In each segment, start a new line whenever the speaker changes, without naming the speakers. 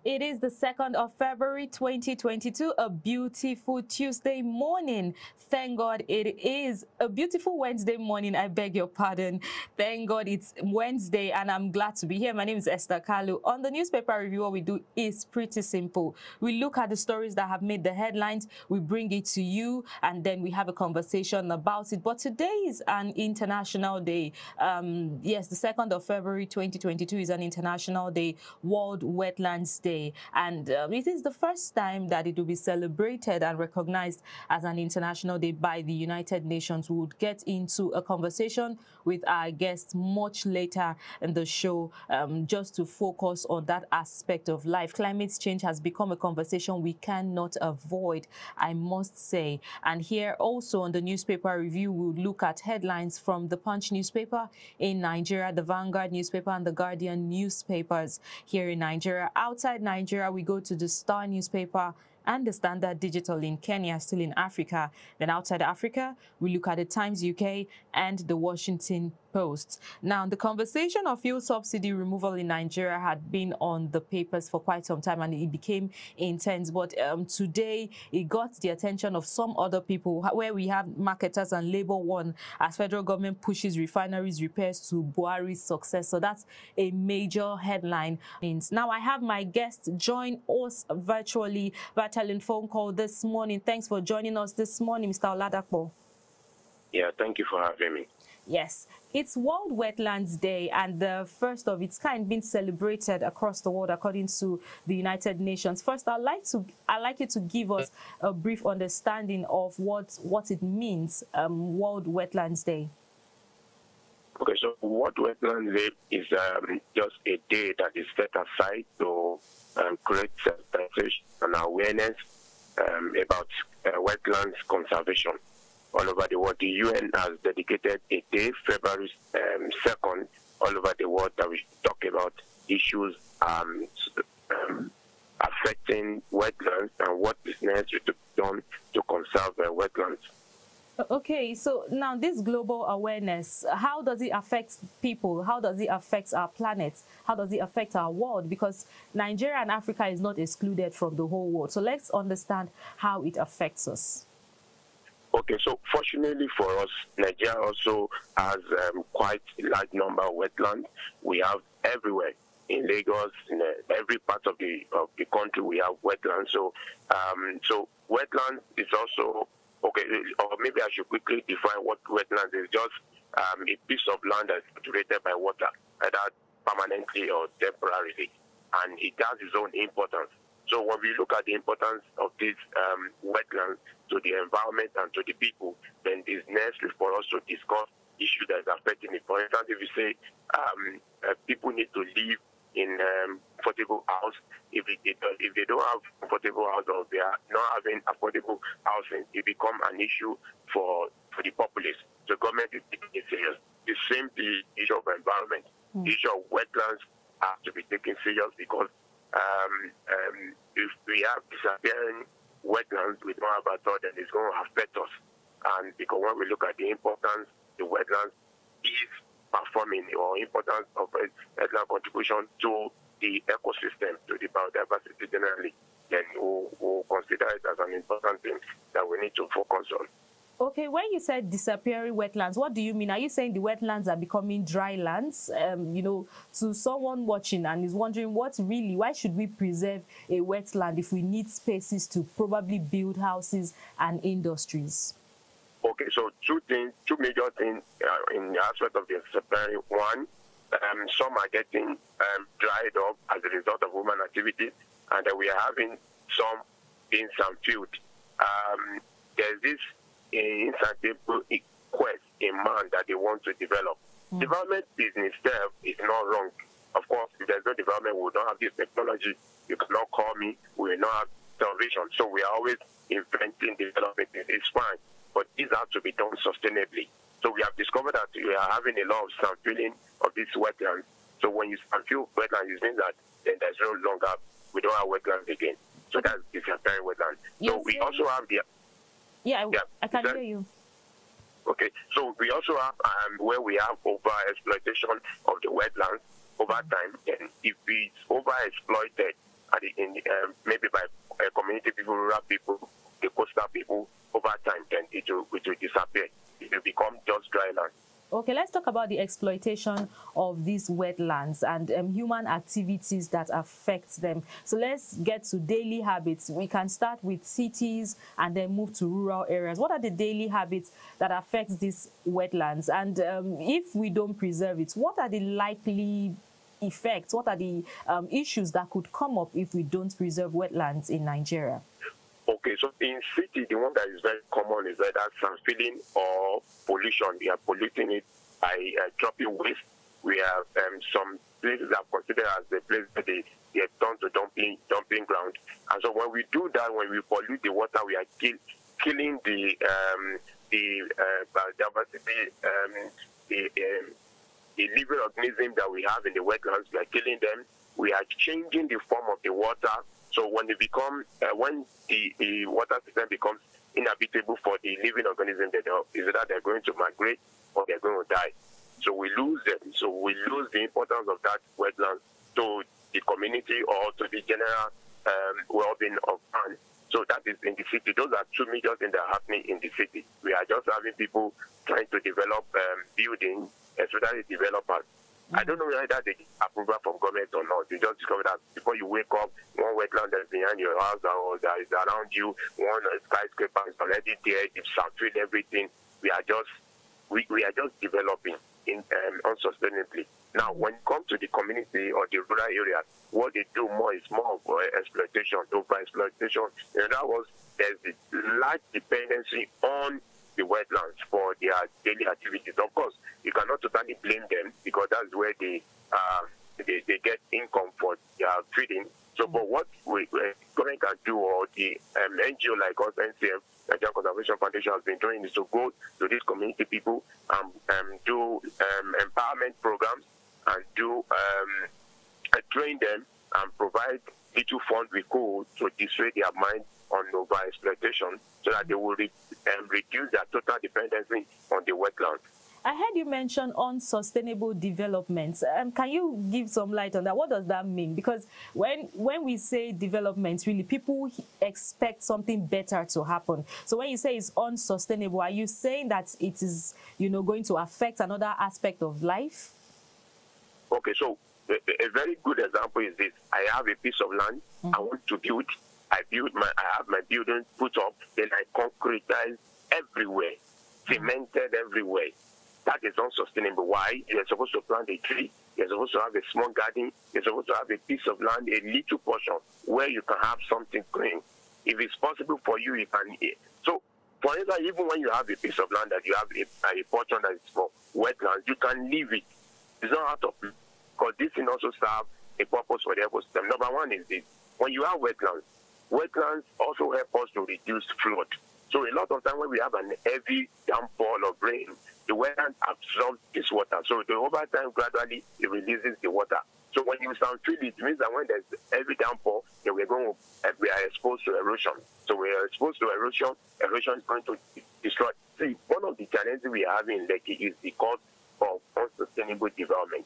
It is the 2nd of February 2022, a beautiful Tuesday morning. Thank God it is a beautiful Wednesday morning. I beg your pardon. Thank God it's Wednesday and I'm glad to be here. My name is Esther Kalu. On the newspaper review, what we do is pretty simple. We look at the stories that have made the headlines, we bring it to you, and then we have a conversation about it. But today is an international day. Yes, the 2nd of February 2022 is an international day, World Wetlands Day. And it is the first time that it will be celebrated and recognized as an international day by the United Nations. We would get into a conversation with our guests much later in the show, just to focus on that aspect of life. Climate change has become a conversation we cannot avoid, I must say. And here also on the newspaper review, we'll look at headlines from the Punch newspaper in Nigeria, the Vanguard newspaper, and the Guardian newspapers here in Nigeria. Outside Nigeria, we go to the Star newspaper and the Standard Digital in Kenya, still in Africa. Then outside Africa, we look at the Times UK and the Washington Post. Now, the conversation of fuel subsidy removal in Nigeria had been on the papers for quite some time and it became intense. But today, it got the attention of some other people, where we have marketers and Labour One as federal government pushes refineries repairs to Buhari's success. So that's a major headline. Now, I have my guest join us virtually via telephone call this morning. Thanks for joining us this morning, Mr. Oladapo.
Yeah, thank you for having me.
Yes, it's World Wetlands Day and the first of its kind being celebrated across the world according to the United Nations. First, I'd like you to give us a brief understanding of what it means, World Wetlands Day.
Okay, so World Wetlands Day is just a day that is set aside to create sensation and awareness about wetlands conservation. All over the world, the UN has dedicated a day, February 2nd, all over the world, that we talk about issues affecting wetlands and what is necessary to be done to conserve wetlands.
Okay, so now this global awareness, how does it affect people? How does it affect our planet? How does it affect our world? Because Nigeria and Africa is not excluded from the whole world. So let's understand how it affects us.
Okay, so fortunately for us, Nigeria also has quite a large number of wetlands. We have everywhere in Lagos, in every part of the country, we have wetlands. So, so wetlands is also okay. Or maybe I should quickly define what wetlands is. Just a piece of land that's saturated by water, either permanently or temporarily, and it has its own importance. So when we look at the importance of these wetlands to the environment and to the people, then it's necessary for us to discuss issues that are affecting it. For instance, if you say people need to live in affordable house, if they don't have affordable house or they are not having affordable housing, it becomes an issue for the populace. The government is taking it serious. The same the issue of environment, the issue of wetlands has to be taken serious, because if we have disappearing wetlands, we don't have at all, then it's going to affect us. And because when we look at the importance the wetlands is performing, or importance of wetland contribution to the ecosystem, to the biodiversity generally, then we'll consider it as an important thing that we need to focus on.
Okay, when you said disappearing wetlands, what do you mean? Are you saying the wetlands are becoming dry lands? You know, to someone watching and is wondering why should we preserve a wetland if we need spaces to probably build houses and industries?
Okay, so two major things in the aspect of the disappearing. One, some are getting dried up as a result of human activities, and we are having some being subdued. There's this insatiable quest in man that they want to develop. Development business itself is not wrong. Of course, if there's no development, we don't have this technology. You cannot call me. We will not have salvation. So we are always inventing development. It's fine, but these have to be done sustainably. So we have discovered that we are having a lot of sampling of these wetlands. So when you sample wetlands, it means that then there's no longer, we don't have wetlands again. So that's disappearing wetlands. So we also have the...
I can hear you.
Okay, so we also have where we have over exploitation of the wetlands over time. And if it's over exploited at the
about the exploitation of these wetlands and human activities that affect them. So let's get to daily habits. We can start with cities and then move to rural areas. What are the daily habits that affect these wetlands? And if we don't preserve it, what are the likely effects? What are the issues that could come up if we don't preserve wetlands in Nigeria?
Okay, so in city, the one that is very common is that sand filling or pollution. We are polluting it by dropping waste. We have some places that are considered as the place where they are turned to dumping ground. And so when we do that, when we pollute the water, we are killing the biodiversity, the living organism that we have in the wetlands. We are killing them. We are changing the form of the water. So when they become, when the water system becomes inhabitable for the living organism, is that they're going to migrate or they're going to die. So we lose them. So we lose the importance of that wetland to the community or to the general well-being of man. So that is in the city. Those are two major things that are happening in the city. We are just having people trying to develop buildings, especially developers. I don't know whether they get approval from government or not. You just discover that before you wake up, one wetland that's behind your house or that is around you, one skyscraper is already there, it's saturated everything. We are just developing unsustainably. Now, when it comes to the community or the rural areas, what they do more is more of exploitation, over-exploitation. In other words, there's a large dependency on the wetlands for their daily activities. Of course, you cannot totally blame them because that's where they get income for their feeding. So, but what government can do, or the NGO like us, NCF, Nigerian Conservation Foundation, has been doing, is to go to these community people and do empowerment programs and do train them and provide little funds we could to dissuade their mind on over-exploitation so that they will reduce their total dependency on the wetlands.
I heard you mention unsustainable developments. Can you give some light on that? What does that mean? Because when we say development, really, people expect something better to happen. So when you say it's unsustainable, are you saying that it is, going to affect another aspect of life?
Okay, so a very good example is this. I have a piece of land. I want to build. I have my building put up, then I concretize everywhere, cemented everywhere. That is unsustainable. Why? You're supposed to plant a tree. You're supposed to have a small garden. You're supposed to have a piece of land, a little portion where you can have something green. If it's possible for you, you can. So, for instance, even when you have a piece of land that you have a portion that is for wetlands, you can leave it. It's not out of, because this can also serve a purpose for the ecosystem. Number one is this: when you have wetlands also help us to reduce flood. So a lot of time when we have an heavy downfall of rain, the wetland absorbs this water. So over time, gradually, it releases the water. So when you sound treated, it means that when there's heavy downpour, then we are exposed to erosion. So we are exposed to erosion. Erosion is going to destroy. See, one of the challenges we are having in Lekki is the cause of unsustainable development,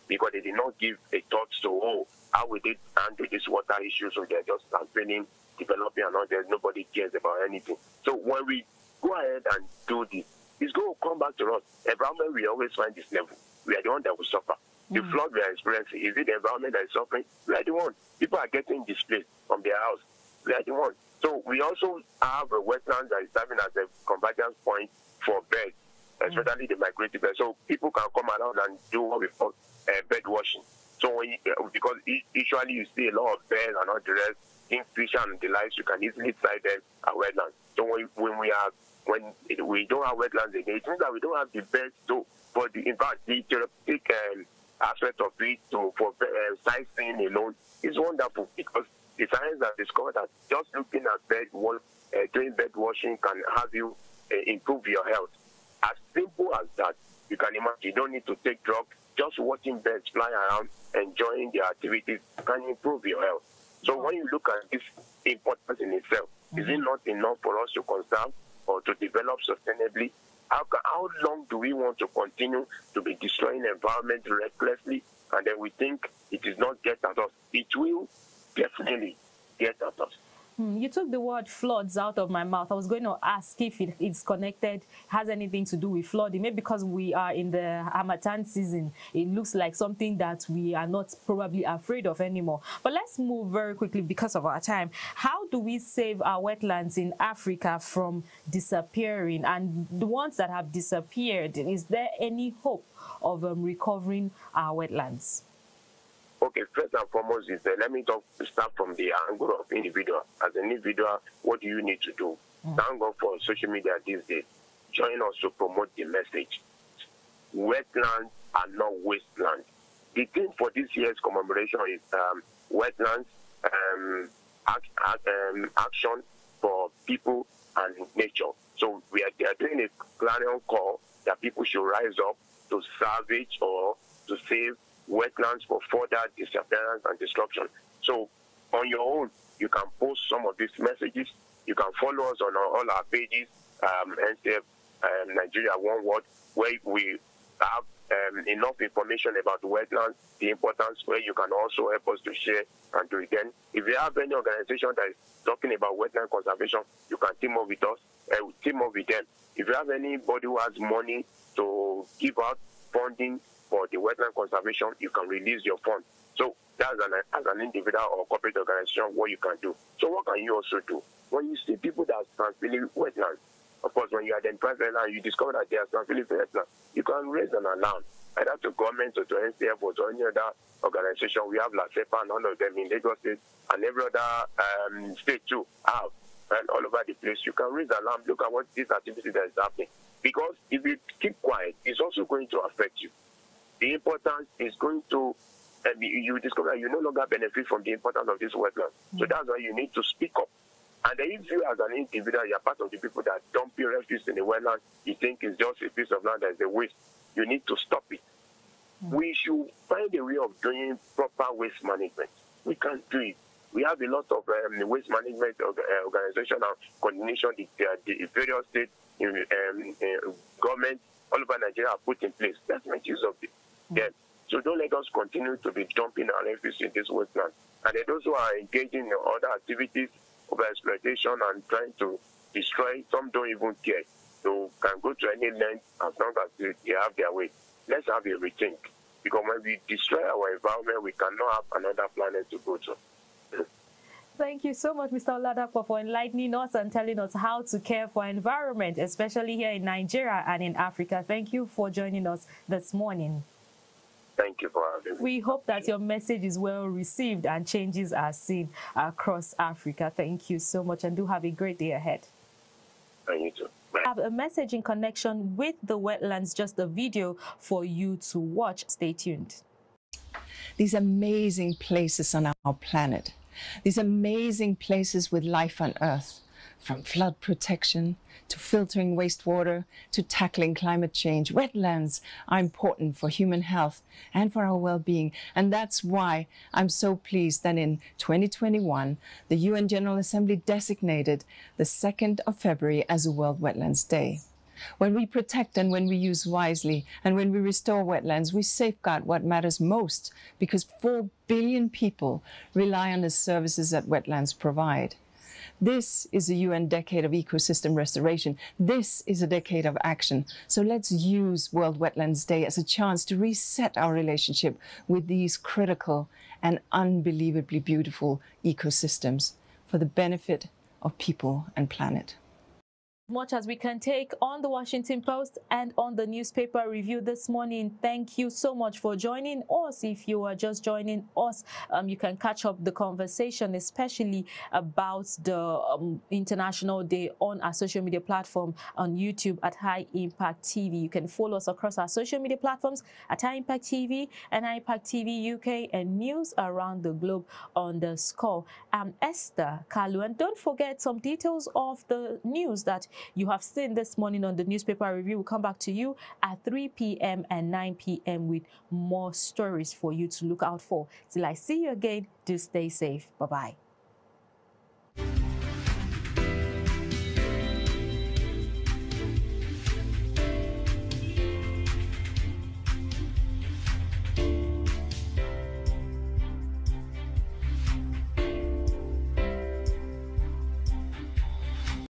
because they did not give a thought to, how we did handle this water issue, so they're just campaigning, developing, and all that. Nobody cares about anything. So when we go ahead and do this, it's going to come back to us. Environment, we always find this level. We are the one that will suffer. The flood we are experiencing, is it the environment that is suffering? We are the one. People are getting displaced from their house. We are the one. So we also have a wetland that is serving as a convergence point for birds, especially the migratory birds. So people can come around and do what we call bird washing. So because usually you see a lot of birds and all the rest, kingfish and the likes, you can easily sight them at wetlands. So when we don't have wetlands again, it means that we don't have the birds to, for the, in fact, the therapeutic aspect of it for sightseeing alone is wonderful, because the science has discovered that just looking at doing bird washing can have you improve your health. As simple as that, you can imagine. You don't need to take drugs. Just watching birds fly around, enjoying their activities, can improve your health. So when you look at this importance in itself, is it not enough for us to conserve or to develop sustainably? How long do we want to continue to be destroying the environment recklessly, and then we think it is not get at us? It will definitely get at us.
You took the word floods out of my mouth. I was going to ask if it's connected, has anything to do with flooding. Maybe because we are in the Harmattan season, it looks like something that we are not probably afraid of anymore. But let's move very quickly because of our time. How do we save our wetlands in Africa from disappearing? And the ones that have disappeared, is there any hope of recovering our wetlands?
Okay, first and foremost is that let me start from the angle of individual. As an individual, what do you need to do? Thank God for social media these days. Join us to promote the message. Wetlands are not wasteland. The theme for this year's commemoration is wetlands action for people and nature. So they are doing a clarion call that people should rise up to salvage or to save wetlands for further disappearance and destruction. So on your own, you can post some of these messages. You can follow us on all our pages, NCF Nigeria One Word, where we have enough information about the wetlands, the importance, where you can also help us to share and do it. Then, if you have any organization that is talking about wetland conservation, you can team up with us, team up with them. If you have anybody who has money to give out funding for the wetland conservation, you can release your fund. So that's as an individual or corporate organization, what you can do. So what can you also do? When you see people that are transferring wetlands, of course, when you identify wetlands, you discover that they are transferring wetlands, you can raise an alarm, either to government or to NCF or to any other organization. We have LACEPA and all of them in Lagos State and every other state too have, and all over the place. You can raise an alarm, look at what this activity that is happening. Because if you keep quiet, it's also going to affect you. The importance is going to, you discover you no longer benefit from the importance of this wetland. So that's why you need to speak up. And then if you as an individual, you're part of the people that dump your refuse in the wetland, you think it's just a piece of land that's a waste, you need to stop it. We should find a way of doing proper waste management. We can do it. We have a lot of waste management organization and coordination the various state government all over Nigeria have put in place. Let's make use of it. Yeah. So don't let us continue to be dumping our refuse in this wetland. And then those who are engaging in other activities of exploitation and trying to destroy, some don't even care. So can go to any length as long as they have their way. Let's have a rethink. Because when we destroy our environment, we cannot have another planet to go to.
Thank you so much, Mr. Oladapo, for enlightening us and telling us how to care for environment, especially here in Nigeria and in Africa. Thank you for joining us this morning.
Thank you for having me.
We hope that your message is well received and changes are seen across Africa. Thank you so much and do have a great day ahead.
And you too. Bye.
I have a message in connection with the wetlands, just a video for you to watch. Stay tuned.
These amazing places on our planet, these amazing places with life on Earth, from flood protection to filtering wastewater to tackling climate change. Wetlands are important for human health and for our well-being. And that's why I'm so pleased that in 2021, the UN General Assembly designated the 2nd of February as a World Wetlands Day. When we protect and when we use wisely and when we restore wetlands, we safeguard what matters most because 4 billion people rely on the services that wetlands provide. This is a UN decade of ecosystem restoration. This is a decade of action. So let's use World Wetlands Day as a chance to reset our relationship with these critical and unbelievably beautiful ecosystems for the benefit of people and planet.
Much as we can take on the Washington Post and on the newspaper review this morning. Thank you so much for joining us. If you are just joining us, you can catch up the conversation, especially about the International Day on our social media platform on YouTube at High Impact TV. You can follow us across our social media platforms at High Impact TV and High Impact TV UK and news around the globe on the score. I'm Esther Kalu, and don't forget some details of the news that you have seen this morning on the newspaper review. We'll come back to you at 3 p.m. and 9 p.m. with more stories for you to look out for. Till I see you again, do stay safe. Bye-bye.